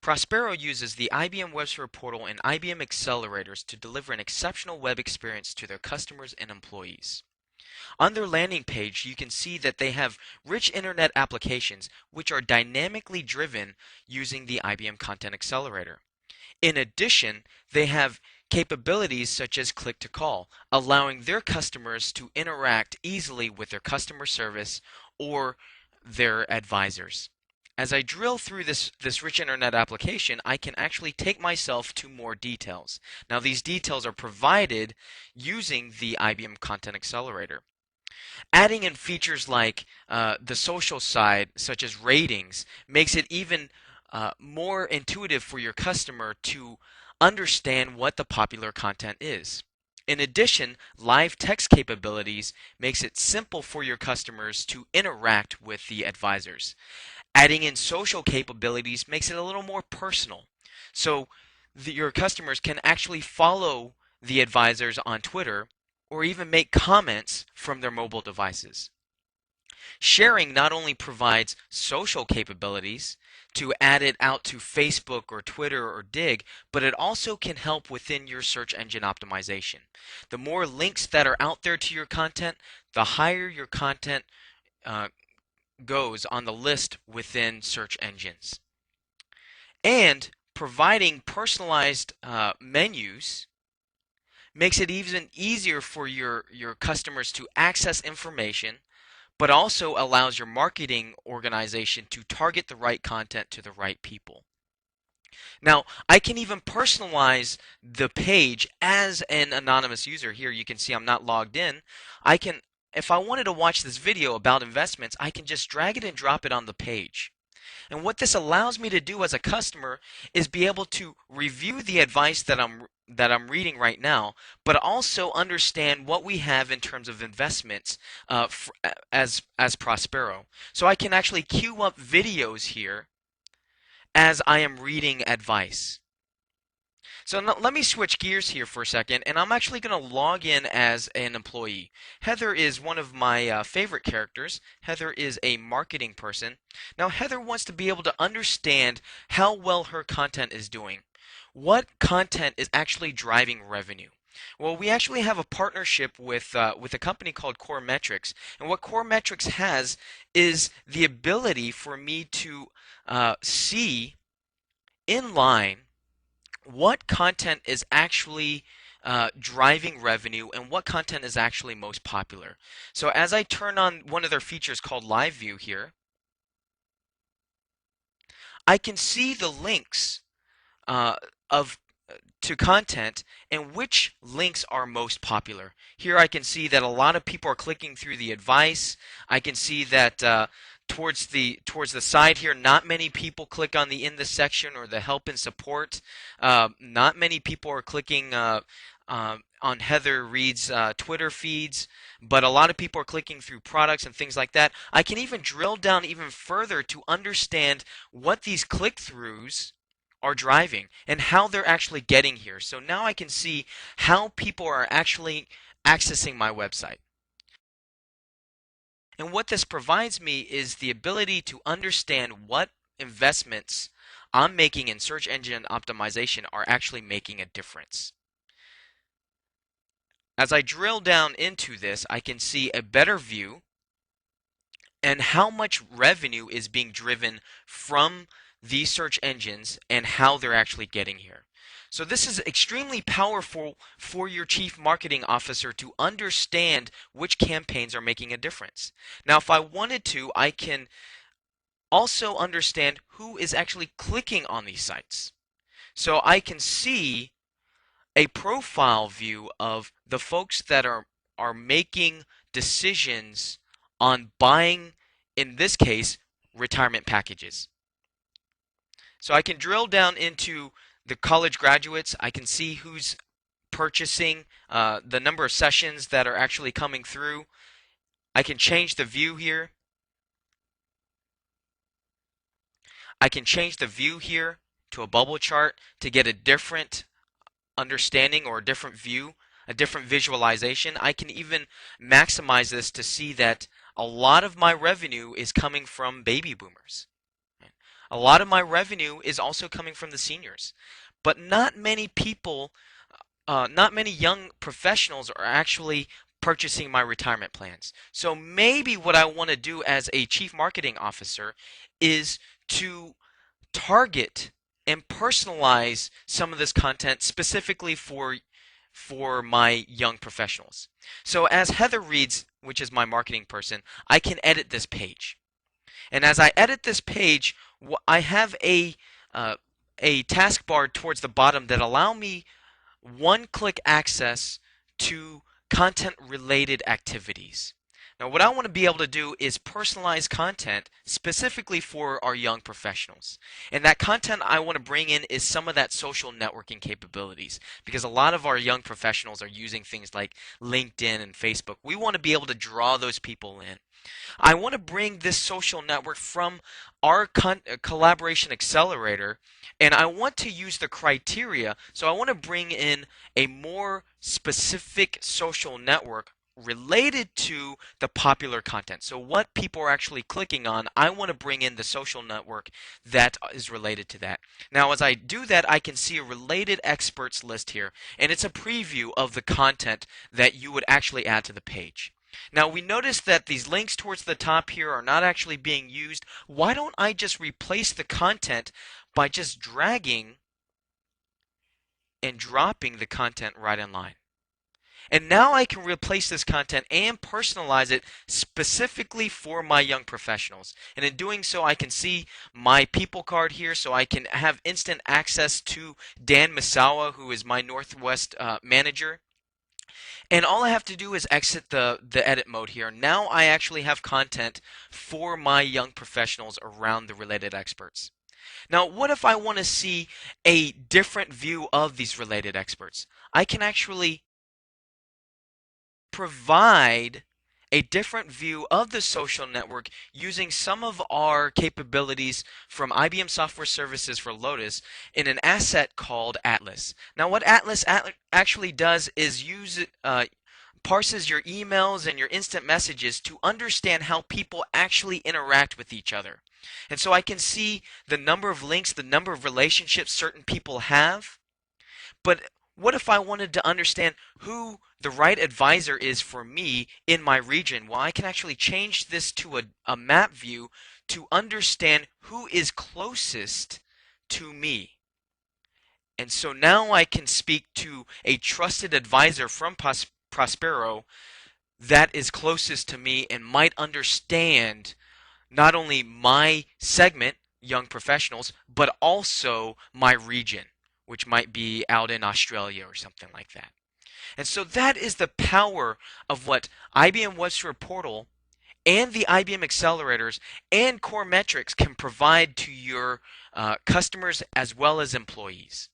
Prospero uses the IBM Webserver Portal and IBM accelerators to deliver an exceptional web experience to their customers and employees. On their landing page, you can see that they have rich internet applications which are dynamically driven using the IBM Content Accelerator. In addition, they have capabilities such as click to call, allowing their customers to interact easily with their customer service or their advisors. As I drill through this rich internet application, I can actually take myself to more details. Now, these details are provided using the IBM Content Accelerator. Adding in features like the social side, such as ratings, makes it even more intuitive for your customer to understand what the popular content is. In addition, live text capabilities makes it simple for your customers to interact with the advisors. Adding in social capabilities makes it a little more personal. So your customers can actually follow the advisors on Twitter or even make comments from their mobile devices. Sharing not only provides social capabilities to add it out to Facebook or Twitter or Dig, but it also can help within your search engine optimization. The more links that are out there to your content, the higher your content goes on the list within search engines. And providing personalized menus makes it even easier for your customers to access information, but also allows your marketing organization to target the right content to the right people. Now, I can even personalize the page as an anonymous user. Here you can see I'm not logged in. I can, if I wanted to watch this video about investments, I can just drag it and drop it on the page. And what this allows me to do as a customer is be able to review the advice that I'm reading right now, but also understand what we have in terms of investments as Prospero. So I can actually queue up videos here as I am reading advice. So now, let me switch gears here for a second, and I'm actually going to log in as an employee. Heather is one of my favorite characters. Heather is a marketing person. Now, Heather wants to be able to understand how well her content is doing. What content is actually driving revenue? Well, we actually have a partnership with a company called Coremetrics, and what Coremetrics has is the ability for me to see in line what content is actually driving revenue and what content is actually most popular. So as I turn on one of their features called Live View here, I can see the links of to content and which links are most popular. Here I can see that a lot of people are clicking through the advice. I can see that towards the side here, not many people click on the in the section or the help and support. Not many people are clicking on Heather Reed's Twitter feeds, but a lot of people are clicking through products and things like that. I can even drill down even further to understand what these click-throughs are driving and how they're actually getting here. So now I can see how people are actually accessing my website. And what this provides me is the ability to understand what investments I'm making in search engine optimization are actually making a difference. As I drill down into this, I can see a better view and how much revenue is being driven from these search engines and how they're actually getting here. So this is extremely powerful for your chief marketing officer to understand which campaigns are making a difference. Now, if I wanted to, I can also understand who is actually clicking on these sites. So I can see a profile view of the folks that are making decisions on buying, in this case, retirement packages. So I can drill down into the college graduates. I can see who's purchasing, the number of sessions that are actually coming through. I can change the view here. I can change the view here to a bubble chart to get a different understanding or a different view, a different visualization. I can even maximize this to see that a lot of my revenue is coming from baby boomers. A lot of my revenue is also coming from the seniors. But not many young professionals are actually purchasing my retirement plans. So maybe what I want to do as a chief marketing officer is to target and personalize some of this content specifically for my young professionals. So as Heather reads, which is my marketing person, I can edit this page. And as I edit this page, I have uh, a taskbar towards the bottom that allow me one-click access to content-related activities. Now, what I want to be able to do is personalize content specifically for our young professionals. And that content I want to bring in is some of that social networking capabilities because a lot of our young professionals are using things like LinkedIn and Facebook. We want to be able to draw those people in. I want to bring this social network from our collaboration accelerator, and I want to use the criteria. So I want to bring in a more specific social network related to the popular content. So what people are actually clicking on, I want to bring in the social network that is related to that. Now, as I do that, I can see a related experts list here, and it's a preview of the content that you would actually add to the page. Now we notice that these links towards the top here are not actually being used. Why don't I just replace the content by just dragging and dropping the content right in line? And now I can replace this content and personalize it specifically for my young professionals. And in doing so, I can see my people card here, so I can have instant access to Dan Misawa, who is my Northwest manager. And all I have to do is exit the edit mode here. Now I actually have content for my young professionals around the related experts. Now, what if I want to see a different view of these related experts? I can actually provide a different view of the social network using some of our capabilities from IBM Software Services for Lotus in an asset called Atlas. Now, what Atlas actually does is parses your emails and your instant messages to understand how people actually interact with each other. And so I can see the number of links, the number of relationships certain people have. But what if I wanted to understand who the right advisor is for me in my region? Well, I can actually change this to a map view to understand who is closest to me. And so now I can speak to a trusted advisor from Prospero that is closest to me and might understand not only my segment, young professionals, but also my region, which might be out in Australia or something like that. And so that is the power of what IBM Webster Portal and the IBM accelerators and Coremetrics can provide to your customers as well as employees.